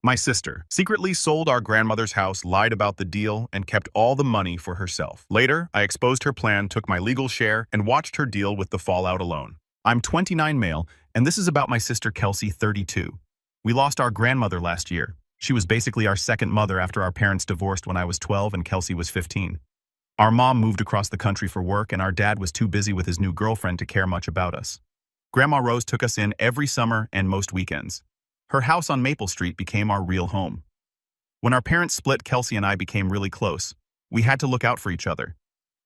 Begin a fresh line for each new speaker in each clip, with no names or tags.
My sister secretly sold our grandmother's house, lied about the deal, and kept all the money for herself. Later, I exposed her plan, took my legal share, and watched her deal with the fallout alone. I'm 29 male, and this is about my sister Kelsey, 32. We lost our grandmother last year. She was basically our second mother after our parents divorced when I was 12 and Kelsey was 15. Our mom moved across the country for work, and our dad was too busy with his new girlfriend to care much about us. Grandma Rose took us in every summer and most weekends. Her house on Maple Street became our real home. When our parents split, Kelsey and I became really close. We had to look out for each other.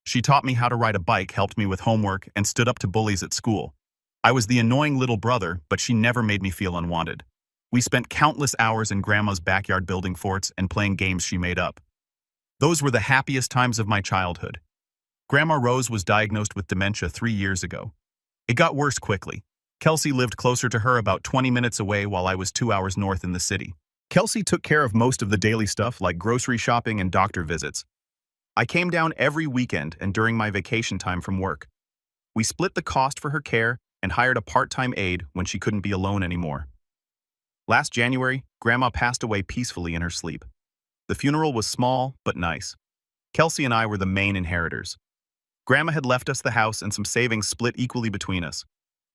She taught me how to ride a bike, helped me with homework, and stood up to bullies at school. I was the annoying little brother, but she never made me feel unwanted. We spent countless hours in Grandma's backyard building forts and playing games she made up. Those were the happiest times of my childhood. Grandma Rose was diagnosed with dementia 3 years ago. It got worse quickly. Kelsey lived closer to her, about 20 minutes away, while I was 2 hours north in the city. Kelsey took care of most of the daily stuff like grocery shopping and doctor visits. I came down every weekend and during my vacation time from work. We split the cost for her care and hired a part-time aide when she couldn't be alone anymore. Last January, Grandma passed away peacefully in her sleep. The funeral was small but nice. Kelsey and I were the main inheritors. Grandma had left us the house and some savings split equally between us.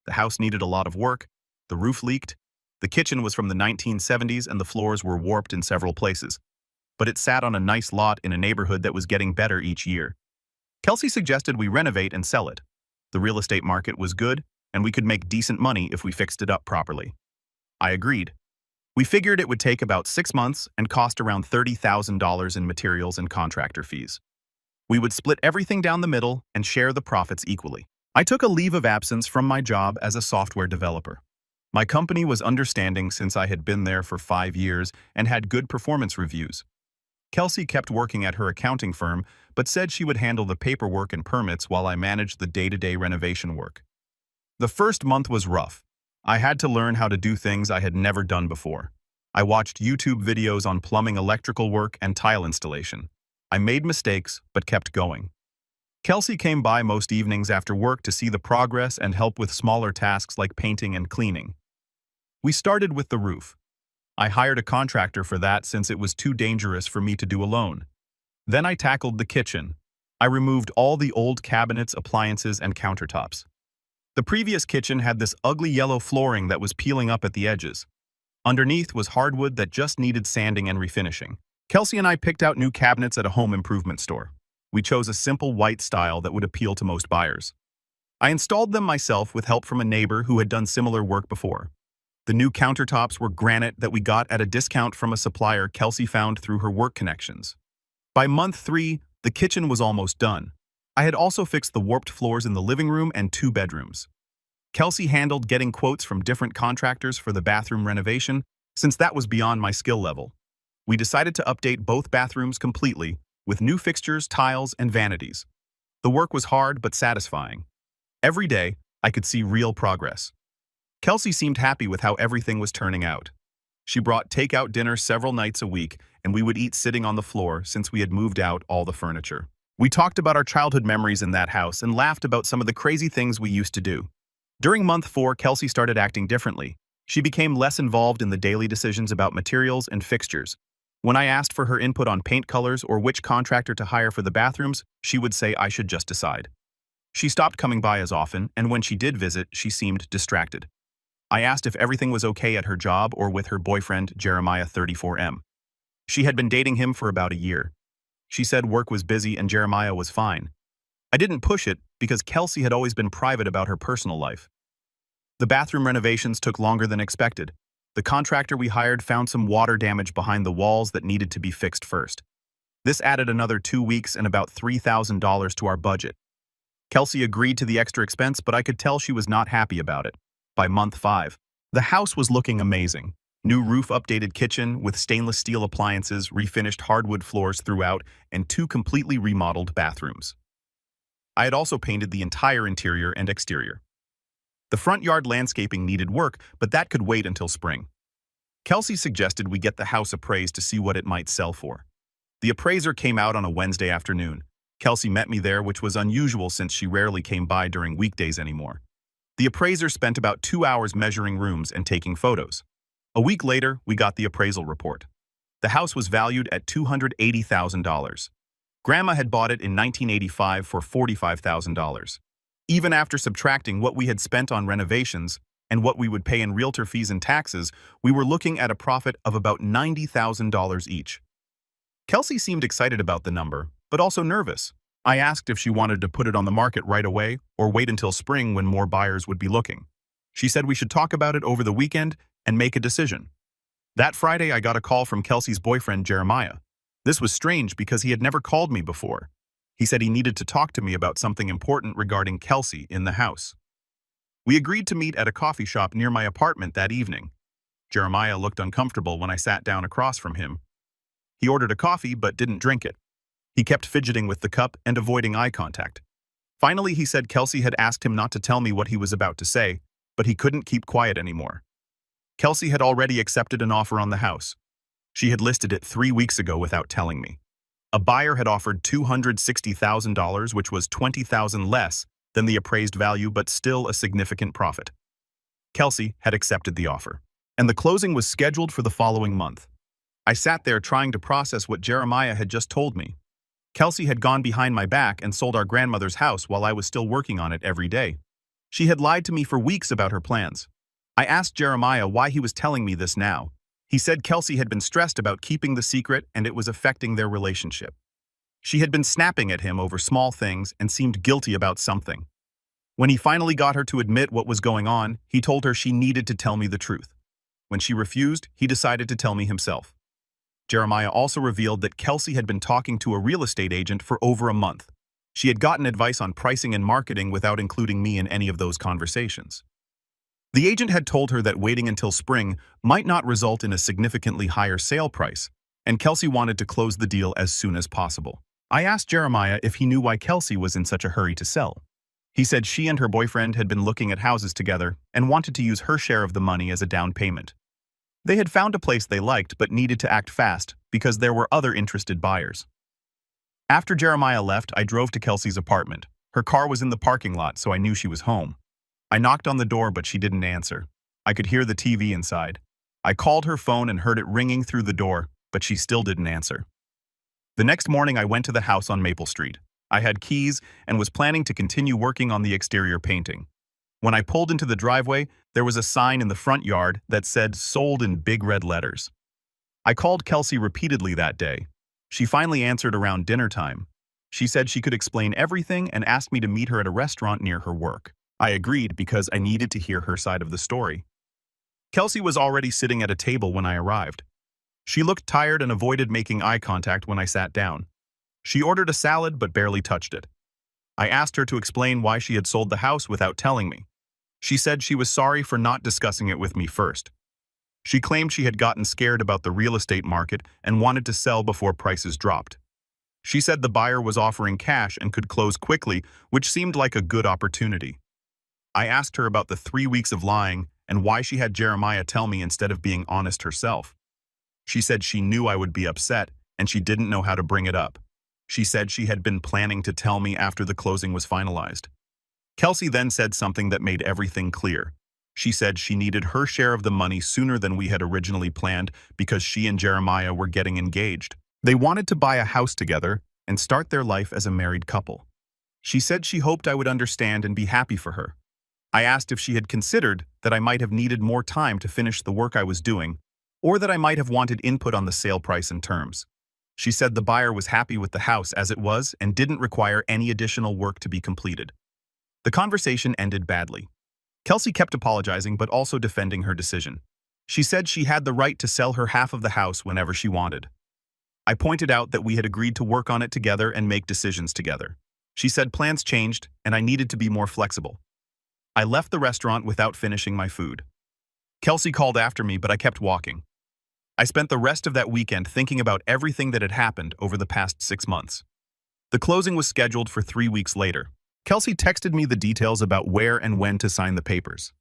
The house needed a lot of work, the roof leaked, the kitchen was from the 1970s and the floors were warped in several places. But it sat on a nice lot in a neighborhood that was getting better each year. Kelsey suggested we renovate and sell it. The real estate market was good, and we could make decent money if we fixed it up properly. I agreed. We figured it would take about 6 months and cost around $30,000 in materials and contractor fees. We would split everything down the middle and share the profits equally. I took a leave of absence from my job as a software developer. My company was understanding since I had been there for 5 years and had good performance reviews. Kelsey kept working at her accounting firm, but said she would handle the paperwork and permits while I managed the day-to-day renovation work. The first month was rough. I had to learn how to do things I had never done before. I watched YouTube videos on plumbing, electrical work, and tile installation. I made mistakes, but kept going. Kelsey came by most evenings after work to see the progress and help with smaller tasks like painting and cleaning. We started with the roof. I hired a contractor for that since it was too dangerous for me to do alone. Then I tackled the kitchen. I removed all the old cabinets, appliances, and countertops. The previous kitchen had this ugly yellow flooring that was peeling up at the edges. Underneath was hardwood that just needed sanding and refinishing. Kelsey and I picked out new cabinets at a home improvement store. We chose a simple white style that would appeal to most buyers. I installed them myself with help from a neighbor who had done similar work before. The new countertops were granite that we got at a discount from a supplier Kelsey found through her work connections. By month 3, the kitchen was almost done. I had also fixed the warped floors in the living room and 2 bedrooms. Kelsey handled getting quotes from different contractors for the bathroom renovation, since that was beyond my skill level. We decided to update both bathrooms completely, with new fixtures, tiles, and vanities. The work was hard but satisfying. Every day, I could see real progress. Kelsey seemed happy with how everything was turning out. She brought takeout dinner several nights a week, and we would eat sitting on the floor since we had moved out all the furniture. We talked about our childhood memories in that house and laughed about some of the crazy things we used to do. During month 4, Kelsey started acting differently. She became less involved in the daily decisions about materials and fixtures. When I asked for her input on paint colors or which contractor to hire for the bathrooms, she would say I should just decide. She stopped coming by as often, and when she did visit, she seemed distracted. I asked if everything was okay at her job or with her boyfriend, Jeremiah, 34M. She had been dating him for about a year. She said work was busy and Jeremiah was fine. I didn't push it because Kelsey had always been private about her personal life. The bathroom renovations took longer than expected. The contractor we hired found some water damage behind the walls that needed to be fixed first. This added another 2 weeks and about $3,000 to our budget. Kelsey agreed to the extra expense, but I could tell she was not happy about it. By month 5, the house was looking amazing. New roof, updated kitchen with stainless steel appliances, refinished hardwood floors throughout, and 2 completely remodeled bathrooms. I had also painted the entire interior and exterior. The front yard landscaping needed work, but that could wait until spring. Kelsey suggested we get the house appraised to see what it might sell for. The appraiser came out on a Wednesday afternoon. Kelsey met me there, which was unusual since she rarely came by during weekdays anymore. The appraiser spent about 2 hours measuring rooms and taking photos. A week later, we got the appraisal report. The house was valued at $280,000. Grandma had bought it in 1985 for $45,000. Even after subtracting what we had spent on renovations and what we would pay in realtor fees and taxes, we were looking at a profit of about $90,000 each. Kelsey seemed excited about the number, but also nervous. I asked if she wanted to put it on the market right away or wait until spring when more buyers would be looking. She said we should talk about it over the weekend and make a decision. That Friday, I got a call from Kelsey's boyfriend, Jeremiah. This was strange because he had never called me before. He said he needed to talk to me about something important regarding Kelsey in the house. We agreed to meet at a coffee shop near my apartment that evening. Jeremiah looked uncomfortable when I sat down across from him. He ordered a coffee but didn't drink it. He kept fidgeting with the cup and avoiding eye contact. Finally, he said Kelsey had asked him not to tell me what he was about to say, but he couldn't keep quiet anymore. Kelsey had already accepted an offer on the house. She had listed it 3 weeks ago without telling me. A buyer had offered $260,000, which was $20,000 less than the appraised value, but still a significant profit. Kelsey had accepted the offer, and the closing was scheduled for the following month. I sat there trying to process what Jeremiah had just told me. Kelsey had gone behind my back and sold our grandmother's house while I was still working on it every day. She had lied to me for weeks about her plans. I asked Jeremiah why he was telling me this now. He said Kelsey had been stressed about keeping the secret and it was affecting their relationship. She had been snapping at him over small things and seemed guilty about something. When he finally got her to admit what was going on, he told her she needed to tell me the truth. When she refused, he decided to tell me himself. Jeremiah also revealed that Kelsey had been talking to a real estate agent for over a month. She had gotten advice on pricing and marketing without including me in any of those conversations. The agent had told her that waiting until spring might not result in a significantly higher sale price, and Kelsey wanted to close the deal as soon as possible. I asked Jeremiah if he knew why Kelsey was in such a hurry to sell. He said she and her boyfriend had been looking at houses together and wanted to use her share of the money as a down payment. They had found a place they liked but needed to act fast because there were other interested buyers. After Jeremiah left, I drove to Kelsey's apartment. Her car was in the parking lot, so I knew she was home. I knocked on the door, but she didn't answer. I could hear the TV inside. I called her phone and heard it ringing through the door, but she still didn't answer. The next morning, I went to the house on Maple Street. I had keys and was planning to continue working on the exterior painting. When I pulled into the driveway, there was a sign in the front yard that said "Sold" in big red letters. I called Kelsey repeatedly that day. She finally answered around dinner time. She said she could explain everything and asked me to meet her at a restaurant near her work. I agreed because I needed to hear her side of the story. Kelsey was already sitting at a table when I arrived. She looked tired and avoided making eye contact when I sat down. She ordered a salad but barely touched it. I asked her to explain why she had sold the house without telling me. She said she was sorry for not discussing it with me first. She claimed she had gotten scared about the real estate market and wanted to sell before prices dropped. She said the buyer was offering cash and could close quickly, which seemed like a good opportunity. I asked her about the 3 weeks of lying and why she had Jeremiah tell me instead of being honest herself. She said she knew I would be upset and she didn't know how to bring it up. She said she had been planning to tell me after the closing was finalized. Kelsey then said something that made everything clear. She said she needed her share of the money sooner than we had originally planned because she and Jeremiah were getting engaged. They wanted to buy a house together and start their life as a married couple. She said she hoped I would understand and be happy for her. I asked if she had considered that I might have needed more time to finish the work I was doing, or that I might have wanted input on the sale price and terms. She said the buyer was happy with the house as it was and didn't require any additional work to be completed. The conversation ended badly. Kelsey kept apologizing but also defending her decision. She said she had the right to sell her half of the house whenever she wanted. I pointed out that we had agreed to work on it together and make decisions together. She said plans changed and I needed to be more flexible. I left the restaurant without finishing my food. Kelsey called after me, but I kept walking. I spent the rest of that weekend thinking about everything that had happened over the past 6 months. The closing was scheduled for 3 weeks later. Kelsey texted me the details about where and when to sign the papers.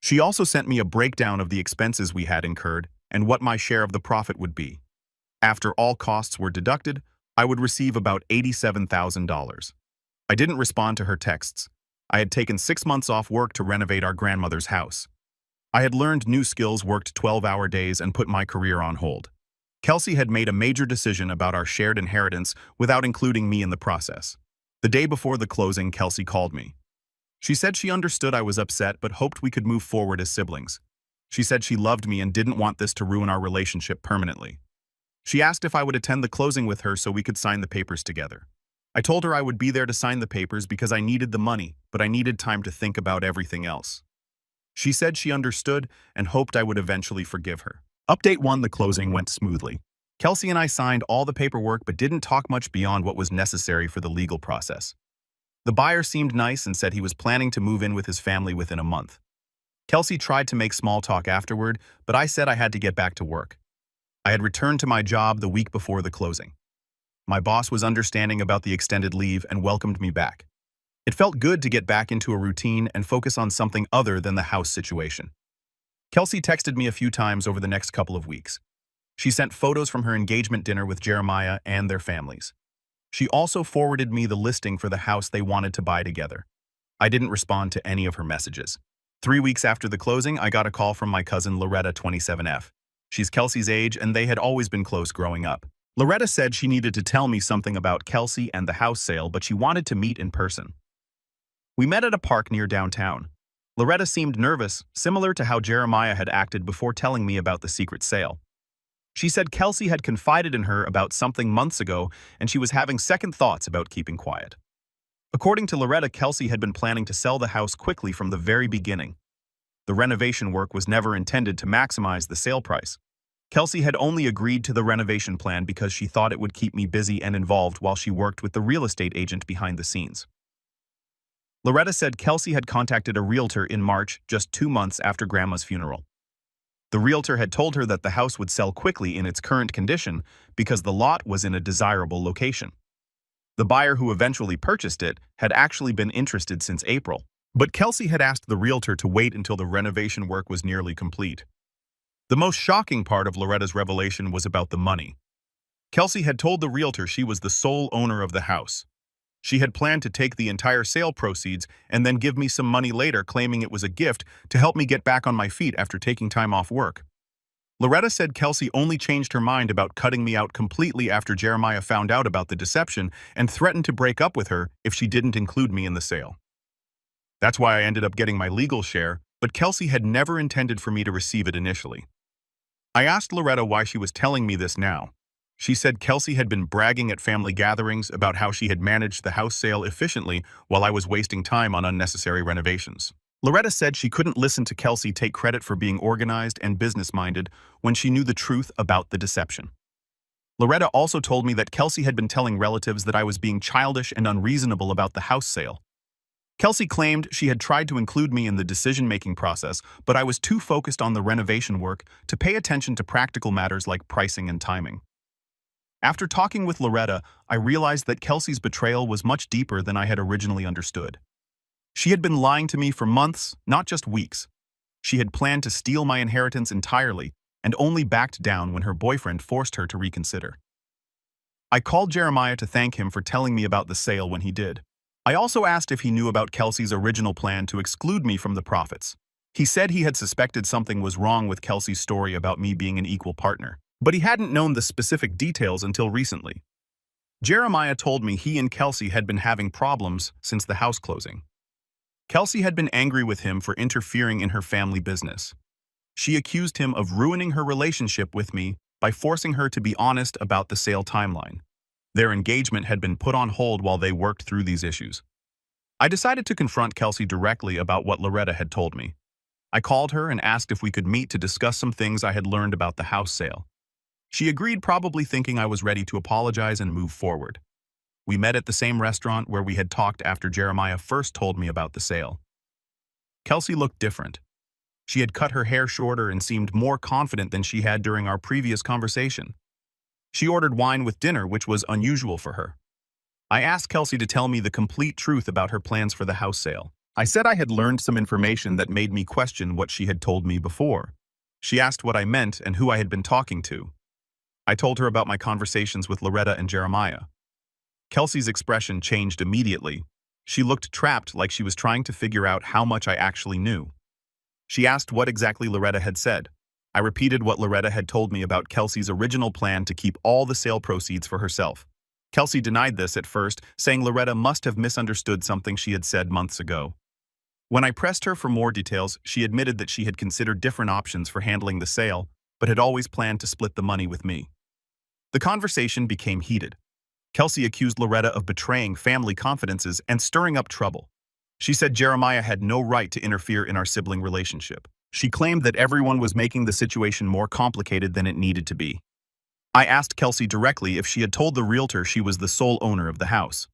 She also sent me a breakdown of the expenses we had incurred and what my share of the profit would be. After all costs were deducted, I would receive about $87,000. I didn't respond to her texts. I had taken 6 months off work to renovate our grandmother's house. I had learned new skills, worked 12-hour days, and put my career on hold. Kelsey had made a major decision about our shared inheritance without including me in the process. The day before the closing, Kelsey called me. She said she understood I was upset but hoped we could move forward as siblings. She said she loved me and didn't want this to ruin our relationship permanently. She asked if I would attend the closing with her so we could sign the papers together. I told her I would be there to sign the papers because I needed the money, but I needed time to think about everything else. She said she understood and hoped I would eventually forgive her. Update 1: the closing went smoothly. Kelsey and I signed all the paperwork but didn't talk much beyond what was necessary for the legal process. The buyer seemed nice and said he was planning to move in with his family within a month. Kelsey tried to make small talk afterward, but I said I had to get back to work. I had returned to my job the week before the closing. My boss was understanding about the extended leave and welcomed me back. It felt good to get back into a routine and focus on something other than the house situation. Kelsey texted me a few times over the next couple of weeks. She sent photos from her engagement dinner with Jeremiah and their families. She also forwarded me the listing for the house they wanted to buy together. I didn't respond to any of her messages. 3 weeks after the closing, I got a call from my cousin Loretta, 27F. She's Kelsey's age and they had always been close growing up. Loretta said she needed to tell me something about Kelsey and the house sale, but she wanted to meet in person. We met at a park near downtown. Loretta seemed nervous, similar to how Jeremiah had acted before telling me about the secret sale. She said Kelsey had confided in her about something months ago and she was having second thoughts about keeping quiet. According to Loretta, Kelsey had been planning to sell the house quickly from the very beginning. The renovation work was never intended to maximize the sale price. Kelsey had only agreed to the renovation plan because she thought it would keep me busy and involved while she worked with the real estate agent behind the scenes. Loretta said Kelsey had contacted a realtor in March, just 2 months after Grandma's funeral. The realtor had told her that the house would sell quickly in its current condition because the lot was in a desirable location. The buyer who eventually purchased it had actually been interested since April, but Kelsey had asked the realtor to wait until the renovation work was nearly complete. The most shocking part of Loretta's revelation was about the money. Kelsey had told the realtor she was the sole owner of the house. She had planned to take the entire sale proceeds and then give me some money later, claiming it was a gift to help me get back on my feet after taking time off work. Loretta said Kelsey only changed her mind about cutting me out completely after Jeremiah found out about the deception and threatened to break up with her if she didn't include me in the sale. That's why I ended up getting my legal share, but Kelsey had never intended for me to receive it initially. I asked Loretta why she was telling me this now. She said Kelsey had been bragging at family gatherings about how she had managed the house sale efficiently while I was wasting time on unnecessary renovations. Loretta said she couldn't listen to Kelsey take credit for being organized and business-minded when she knew the truth about the deception. Loretta also told me that Kelsey had been telling relatives that I was being childish and unreasonable about the house sale. Kelsey claimed she had tried to include me in the decision-making process, but I was too focused on the renovation work to pay attention to practical matters like pricing and timing. After talking with Loretta, I realized that Kelsey's betrayal was much deeper than I had originally understood. She had been lying to me for months, not just weeks. She had planned to steal my inheritance entirely and only backed down when her boyfriend forced her to reconsider. I called Jeremiah to thank him for telling me about the sale when he did. I also asked if he knew about Kelsey's original plan to exclude me from the profits. He said he had suspected something was wrong with Kelsey's story about me being an equal partner, but he hadn't known the specific details until recently. Jeremiah told me he and Kelsey had been having problems since the house closing. Kelsey had been angry with him for interfering in her family business. She accused him of ruining her relationship with me by forcing her to be honest about the sale timeline. Their engagement had been put on hold while they worked through these issues. I decided to confront Kelsey directly about what Loretta had told me. I called her and asked if we could meet to discuss some things I had learned about the house sale. She agreed, probably thinking I was ready to apologize and move forward. We met at the same restaurant where we had talked after Jeremiah first told me about the sale. Kelsey looked different. She had cut her hair shorter and seemed more confident than she had during our previous conversation. She ordered wine with dinner, which was unusual for her. I asked Kelsey to tell me the complete truth about her plans for the house sale. I said I had learned some information that made me question what she had told me before. She asked what I meant and who I had been talking to. I told her about my conversations with Loretta and Jeremiah. Kelsey's expression changed immediately. She looked trapped, like she was trying to figure out how much I actually knew. She asked what exactly Loretta had said. I repeated what Loretta had told me about Kelsey's original plan to keep all the sale proceeds for herself. Kelsey denied this at first, saying Loretta must have misunderstood something she had said months ago. When I pressed her for more details, she admitted that she had considered different options for handling the sale, but had always planned to split the money with me. The conversation became heated. Kelsey accused Loretta of betraying family confidences and stirring up trouble. She said Jeremiah had no right to interfere in our sibling relationship. She claimed that everyone was making the situation more complicated than it needed to be. I asked Kelsey directly if she had told the realtor she was the sole owner of the house.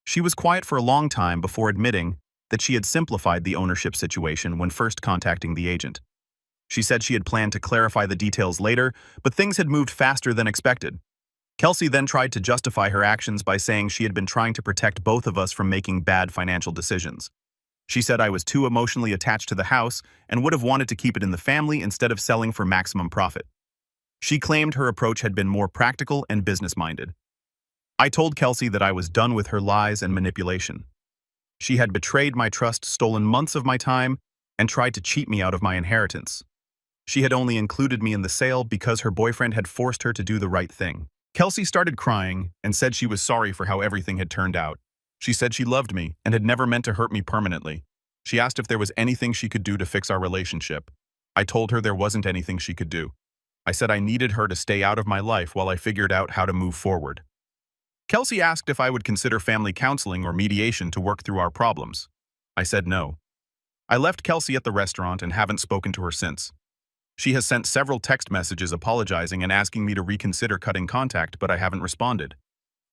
She was quiet for a long time before admitting that she had simplified the ownership situation when first contacting the agent. She said she had planned to clarify the details later, but things had moved faster than expected. Kelsey then tried to justify her actions by saying she had been trying to protect both of us from making bad financial decisions. She said I was too emotionally attached to the house and would have wanted to keep it in the family instead of selling for maximum profit. She claimed her approach had been more practical and business-minded. I told Kelsey that I was done with her lies and manipulation. She had betrayed my trust, stolen months of my time, and tried to cheat me out of my inheritance. She had only included me in the sale because her boyfriend had forced her to do the right thing. Kelsey started crying and said she was sorry for how everything had turned out. She said she loved me and had never meant to hurt me permanently. She asked if there was anything she could do to fix our relationship. I told her there wasn't anything she could do. I said I needed her to stay out of my life while I figured out how to move forward. Kelsey asked if I would consider family counseling or mediation to work through our problems. I said no. I left Kelsey at the restaurant and haven't spoken to her since. She has sent several text messages apologizing and asking me to reconsider cutting contact, but I haven't responded.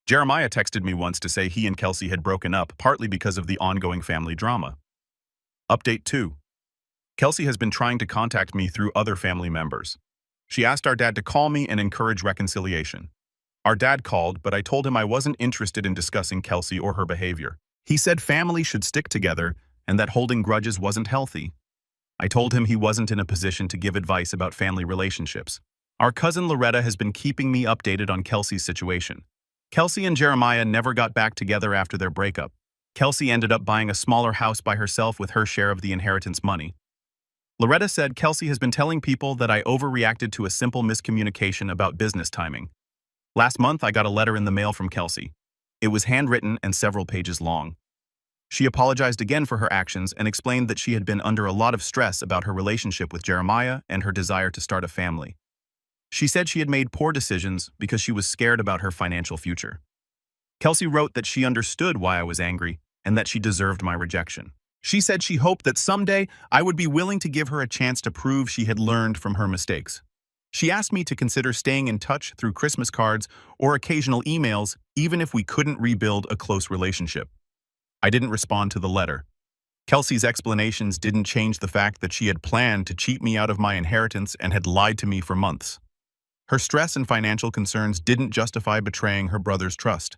Jeremiah texted me once to say he and Kelsey had broken up, partly because of the ongoing family drama. Update 2. Kelsey has been trying to contact me through other family members. She asked our dad to call me and encourage reconciliation. Our dad called, but I told him I wasn't interested in discussing Kelsey or her behavior. He said family should stick together and that holding grudges wasn't healthy. I told him he wasn't in a position to give advice about family relationships. Our cousin Loretta has been keeping me updated on Kelsey's situation. Kelsey and Jeremiah never got back together after their breakup. Kelsey ended up buying a smaller house by herself with her share of the inheritance money. Loretta said Kelsey has been telling people that I overreacted to a simple miscommunication about business timing. Last month, I got a letter in the mail from Kelsey. It was handwritten and several pages long. She apologized again for her actions and explained that she had been under a lot of stress about her relationship with Jeremiah and her desire to start a family. She said she had made poor decisions because she was scared about her financial future. Kelsey wrote that she understood why I was angry and that she deserved my rejection. She said she hoped that someday I would be willing to give her a chance to prove she had learned from her mistakes. She asked me to consider staying in touch through Christmas cards or occasional emails, even if we couldn't rebuild a close relationship. I didn't respond to the letter. Kelsey's explanations didn't change the fact that she had planned to cheat me out of my inheritance and had lied to me for months. Her stress and financial concerns didn't justify betraying her brother's trust.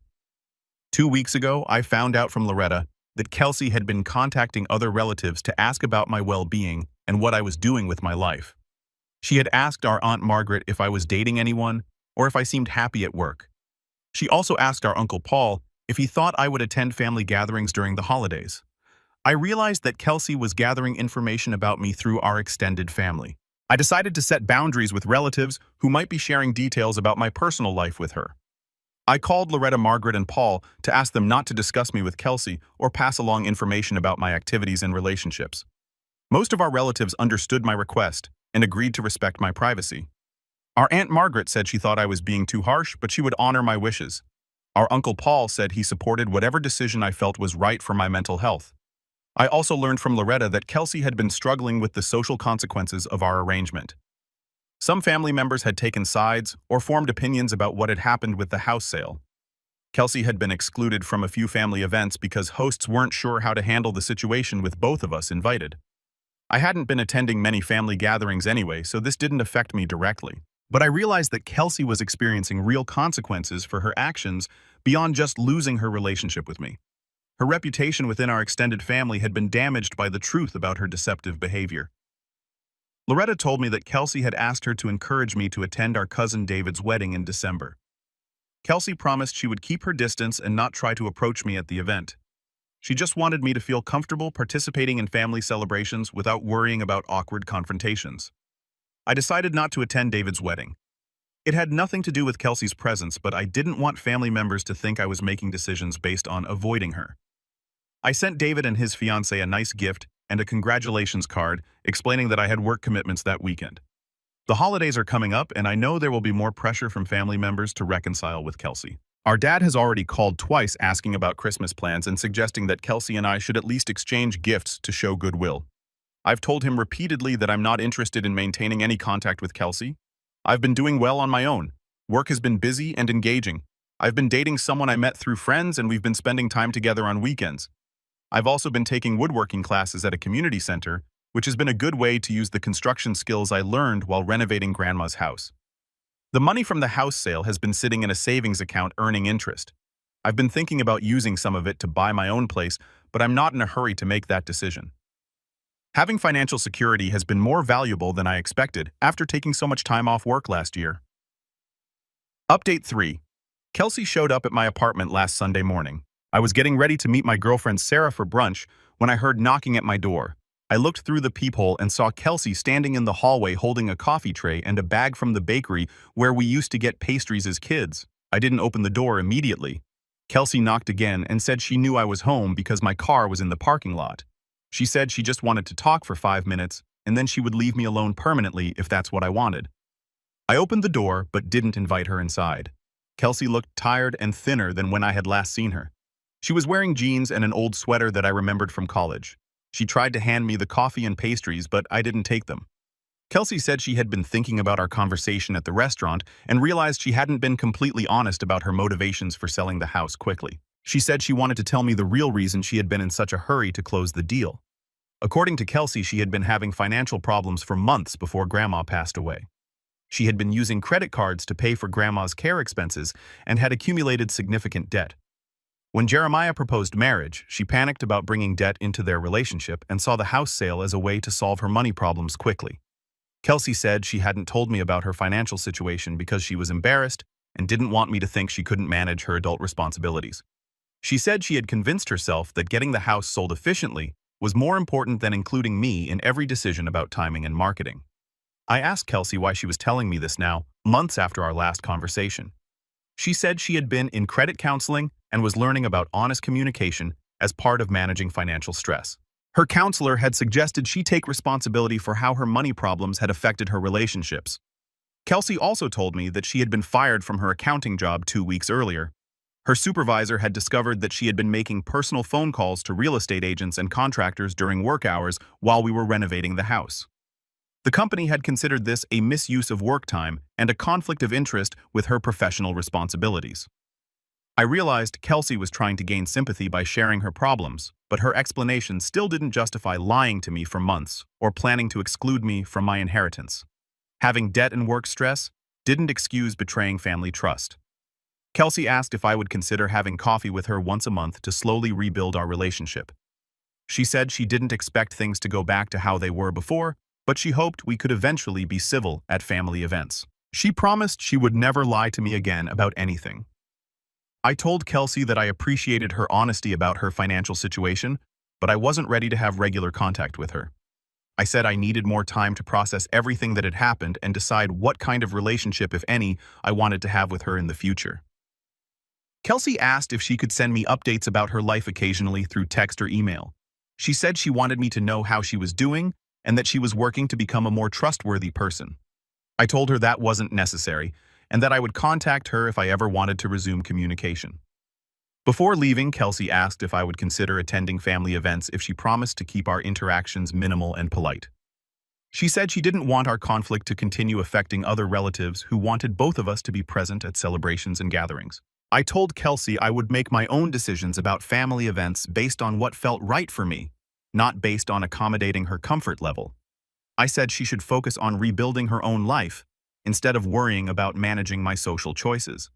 2 weeks ago, I found out from Loretta that Kelsey had been contacting other relatives to ask about my well-being and what I was doing with my life. She had asked our Aunt Margaret if I was dating anyone or if I seemed happy at work. She also asked our Uncle Paul if he thought I would attend family gatherings during the holidays. I realized that Kelsey was gathering information about me through our extended family. I decided to set boundaries with relatives who might be sharing details about my personal life with her. I called Loretta, Margaret, and Paul to ask them not to discuss me with Kelsey or pass along information about my activities and relationships. Most of our relatives understood my request and agreed to respect my privacy. Our Aunt Margaret said she thought I was being too harsh, but she would honor my wishes. Our Uncle Paul said he supported whatever decision I felt was right for my mental health. I also learned from Loretta that Kelsey had been struggling with the social consequences of our arrangement. Some family members had taken sides or formed opinions about what had happened with the house sale. Kelsey had been excluded from a few family events because hosts weren't sure how to handle the situation with both of us invited. I hadn't been attending many family gatherings anyway, so this didn't affect me directly. But I realized that Kelsey was experiencing real consequences for her actions beyond just losing her relationship with me. Her reputation within our extended family had been damaged by the truth about her deceptive behavior. Loretta told me that Kelsey had asked her to encourage me to attend our cousin David's wedding in December. Kelsey promised she would keep her distance and not try to approach me at the event. She just wanted me to feel comfortable participating in family celebrations without worrying about awkward confrontations. I decided not to attend David's wedding. It had nothing to do with Kelsey's presence, but I didn't want family members to think I was making decisions based on avoiding her. I sent David and his fiancée a nice gift and a congratulations card explaining that I had work commitments that weekend. The holidays are coming up, and I know there will be more pressure from family members to reconcile with Kelsey. Our dad has already called twice asking about Christmas plans and suggesting that Kelsey and I should at least exchange gifts to show goodwill. I've told him repeatedly that I'm not interested in maintaining any contact with Kelsey. I've been doing well on my own. Work has been busy and engaging. I've been dating someone I met through friends, and we've been spending time together on weekends. I've also been taking woodworking classes at a community center, which has been a good way to use the construction skills I learned while renovating Grandma's house. The money from the house sale has been sitting in a savings account earning interest. I've been thinking about using some of it to buy my own place, but I'm not in a hurry to make that decision. Having financial security has been more valuable than I expected after taking so much time off work last year. Update 3. Kelsey showed up at my apartment last Sunday morning. I was getting ready to meet my girlfriend Sarah for brunch when I heard knocking at my door. I looked through the peephole and saw Kelsey standing in the hallway holding a coffee tray and a bag from the bakery where we used to get pastries as kids. I didn't open the door immediately. Kelsey knocked again and said she knew I was home because my car was in the parking lot. She said she just wanted to talk for 5 minutes and then she would leave me alone permanently if that's what I wanted. I opened the door but didn't invite her inside. Kelsey looked tired and thinner than when I had last seen her. She was wearing jeans and an old sweater that I remembered from college. She tried to hand me the coffee and pastries, but I didn't take them. Kelsey said she had been thinking about our conversation at the restaurant and realized she hadn't been completely honest about her motivations for selling the house quickly. She said she wanted to tell me the real reason she had been in such a hurry to close the deal. According to Kelsey, she had been having financial problems for months before Grandma passed away. She had been using credit cards to pay for Grandma's care expenses and had accumulated significant debt. When Jeremiah proposed marriage, she panicked about bringing debt into their relationship and saw the house sale as a way to solve her money problems quickly. Kelsey said she hadn't told me about her financial situation because she was embarrassed and didn't want me to think she couldn't manage her adult responsibilities. She said she had convinced herself that getting the house sold efficiently was more important than including me in every decision about timing and marketing. I asked Kelsey why she was telling me this now, months after our last conversation. She said she had been in credit counseling and was learning about honest communication as part of managing financial stress. Her counselor had suggested she take responsibility for how her money problems had affected her relationships. Kelsey also told me that she had been fired from her accounting job 2 weeks earlier. Her supervisor had discovered that she had been making personal phone calls to real estate agents and contractors during work hours while we were renovating the house. The company had considered this a misuse of work time and a conflict of interest with her professional responsibilities. I realized Kelsey was trying to gain sympathy by sharing her problems, but her explanation still didn't justify lying to me for months or planning to exclude me from my inheritance. Having debt and work stress didn't excuse betraying family trust. Kelsey asked if I would consider having coffee with her once a month to slowly rebuild our relationship. She said she didn't expect things to go back to how they were before, but she hoped we could eventually be civil at family events. She promised she would never lie to me again about anything. I told Kelsey that I appreciated her honesty about her financial situation, but I wasn't ready to have regular contact with her. I said I needed more time to process everything that had happened and decide what kind of relationship, if any, I wanted to have with her in the future. Kelsey asked if she could send me updates about her life occasionally through text or email. She said she wanted me to know how she was doing and that she was working to become a more trustworthy person. I told her that wasn't necessary and that I would contact her if I ever wanted to resume communication. Before leaving, Kelsey asked if I would consider attending family events if she promised to keep our interactions minimal and polite. She said she didn't want our conflict to continue affecting other relatives who wanted both of us to be present at celebrations and gatherings. I told Kelsey I would make my own decisions about family events based on what felt right for me, not based on accommodating her comfort level. I said she should focus on rebuilding her own life instead of worrying about managing my social choices.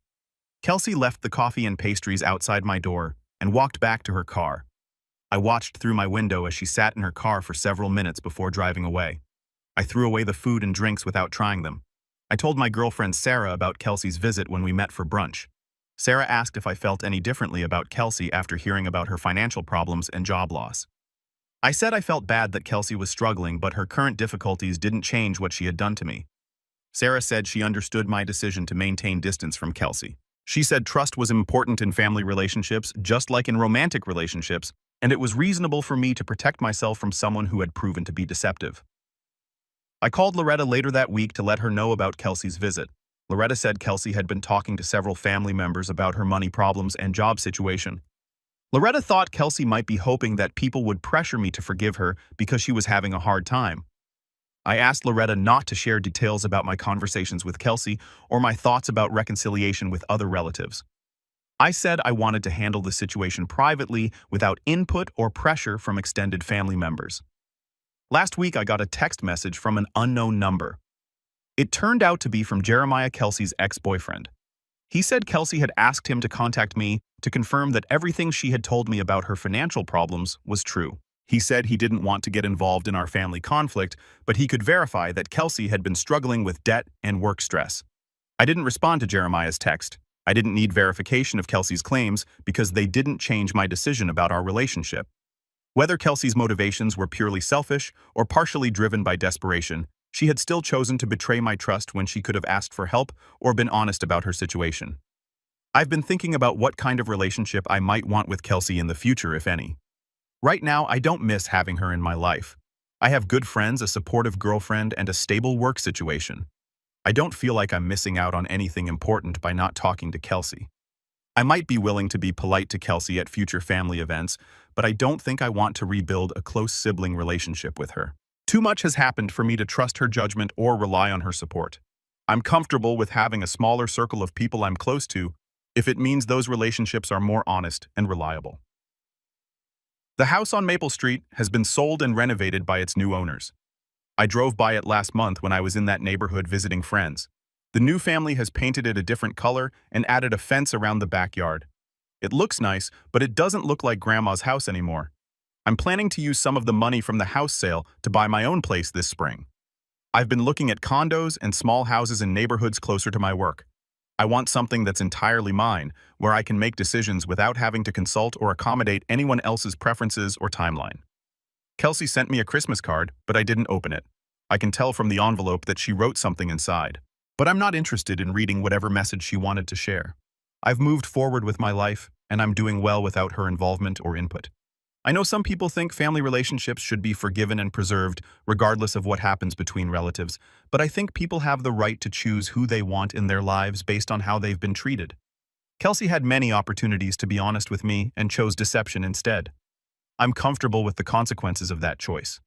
Kelsey left the coffee and pastries outside my door and walked back to her car. I watched through my window as she sat in her car for several minutes before driving away. I threw away the food and drinks without trying them. I told my girlfriend Sarah about Kelsey's visit when we met for brunch. Sarah asked if I felt any differently about Kelsey after hearing about her financial problems and job loss. I said I felt bad that Kelsey was struggling, but her current difficulties didn't change what she had done to me. Sarah said she understood my decision to maintain distance from Kelsey. She said trust was important in family relationships, just like in romantic relationships, and it was reasonable for me to protect myself from someone who had proven to be deceptive. I called Loretta later that week to let her know about Kelsey's visit. Loretta said Kelsey had been talking to several family members about her money problems and job situation. Loretta thought Kelsey might be hoping that people would pressure me to forgive her because she was having a hard time. I asked Loretta not to share details about my conversations with Kelsey or my thoughts about reconciliation with other relatives. I said I wanted to handle the situation privately without input or pressure from extended family members. Last week I got a text message from an unknown number. It turned out to be from Jeremiah Kelsey's ex-boyfriend. He said Kelsey had asked him to contact me to confirm that everything she had told me about her financial problems was true. He said he didn't want to get involved in our family conflict, but he could verify that Kelsey had been struggling with debt and work stress. I didn't respond to Jeremiah's text. I didn't need verification of Kelsey's claims because they didn't change my decision about our relationship. Whether Kelsey's motivations were purely selfish or partially driven by desperation, she had still chosen to betray my trust when she could have asked for help or been honest about her situation. I've been thinking about what kind of relationship I might want with Kelsey in the future, if any. Right now, I don't miss having her in my life. I have good friends, a supportive girlfriend, and a stable work situation. I don't feel like I'm missing out on anything important by not talking to Kelsey. I might be willing to be polite to Kelsey at future family events, but I don't think I want to rebuild a close sibling relationship with her. Too much has happened for me to trust her judgment or rely on her support. I'm comfortable with having a smaller circle of people I'm close to if it means those relationships are more honest and reliable. The house on Maple Street has been sold and renovated by its new owners. I drove by it last month when I was in that neighborhood visiting friends. The new family has painted it a different color and added a fence around the backyard. It looks nice, but it doesn't look like Grandma's house anymore. I'm planning to use some of the money from the house sale to buy my own place this spring. I've been looking at condos and small houses in neighborhoods closer to my work. I want something that's entirely mine, where I can make decisions without having to consult or accommodate anyone else's preferences or timeline. Kelsey sent me a Christmas card, but I didn't open it. I can tell from the envelope that she wrote something inside. But I'm not interested in reading whatever message she wanted to share. I've moved forward with my life, and I'm doing well without her involvement or input. I know some people think family relationships should be forgiven and preserved, regardless of what happens between relatives, but I think people have the right to choose who they want in their lives based on how they've been treated. Kelsey had many opportunities to be honest with me and chose deception instead. I'm comfortable with the consequences of that choice.